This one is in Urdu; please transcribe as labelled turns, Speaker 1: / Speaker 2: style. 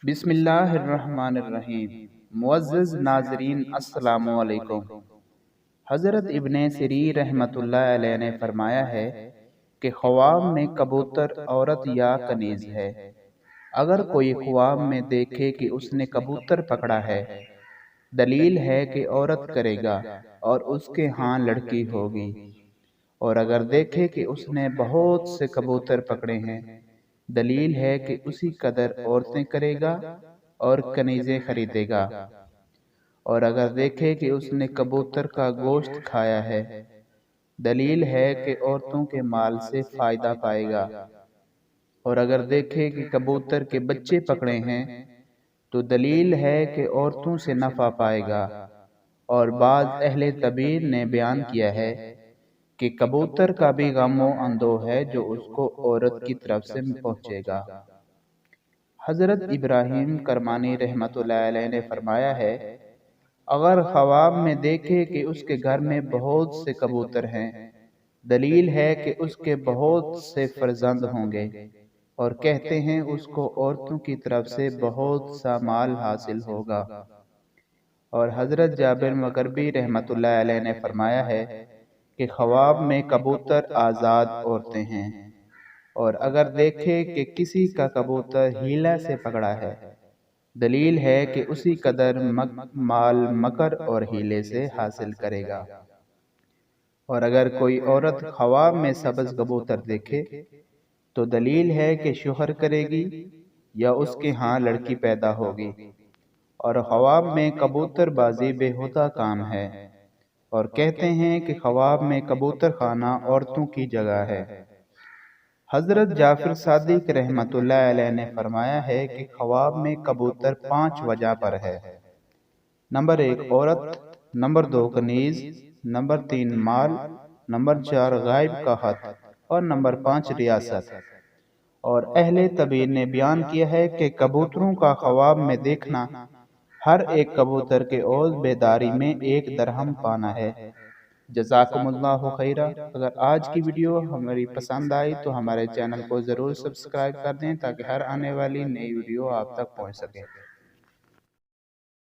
Speaker 1: بسم اللہ الرحمن الرحیم۔ معزز ناظرین السلام علیکم۔ حضرت ابن سیری رحمۃ اللہ علیہ نے فرمایا ہے کہ خواب میں کبوتر عورت یا کنیز ہے۔ اگر کوئی خواب میں دیکھے کہ اس نے کبوتر پکڑا ہے، دلیل ہے کہ عورت کرے گا اور اس کے ہاں لڑکی ہوگی۔ اور اگر دیکھے کہ اس نے بہت سے کبوتر پکڑے ہیں، دلیل ہے کہ اسی قدر عورتیں کرے گا اور کنیزیں خریدے گا۔ اور اگر دیکھے کہ اس نے کبوتر کا گوشت کھایا ہے، دلیل ہے کہ عورتوں کے مال سے فائدہ پائے گا۔ اور اگر دیکھے کہ کبوتر کے بچے پکڑے ہیں، تو دلیل ہے کہ عورتوں سے نفع پائے گا۔ اور بعض اہل طبیر نے بیان کیا ہے کہ کبوتر کا بھی غم و اندوہ ہے جو اس کو عورت کی طرف سے پہنچے گا۔ حضرت ابراہیم کرمانی رحمۃ اللہ علیہ نے فرمایا ہے، اگر خواب میں دیکھے کہ اس کے گھر میں بہت سے کبوتر ہیں، دلیل ہے کہ اس کے بہت سے فرزند ہوں گے، اور کہتے ہیں اس کو عورتوں کی طرف سے بہت سا مال حاصل ہوگا۔ اور حضرت جابر مغربی رحمۃ اللہ علیہ نے فرمایا ہے کہ خواب میں کبوتر آزاد عورتیں ہیں، اور اگر دیکھے کہ کسی کا کبوتر ہیلہ سے پکڑا ہے، دلیل ہے کہ اسی قدر مال مکر اور ہیلے سے حاصل کرے گا۔ اور اگر کوئی عورت خواب میں سبز کبوتر دیکھے، تو دلیل ہے کہ شوہر کرے گی یا اس کے ہاں لڑکی پیدا ہوگی۔ اور خواب میں کبوتر بازی بےہودہ کام ہے، اور کہتے ہیں کہ خواب میں کبوتر خانہ عورتوں کی جگہ ہے۔ حضرت جعفر صادق رحمۃ اللہ علیہ نے فرمایا ہے کہ خواب میں کبوتر 5 وجہ پر ہے۔ نمبر 1 عورت، نمبر 2 کنیز، نمبر 3 مال، نمبر 4 غائب کا خط، اور نمبر 5 ریاست۔ اور اہل طبیر نے بیان کیا ہے کہ کبوتروں کا خواب میں دیکھنا ہر ایک کبوتر کے اوز بیداری میں 1 درہم پانا ہے۔ جزاکم اللہ خیرہ۔ اگر آج کی ویڈیو ہماری پسند آئی تو ہمارے چینل کو ضرور سبسکرائب کر دیں تاکہ ہر آنے والی نئی ویڈیو آپ تک پہنچ سکے۔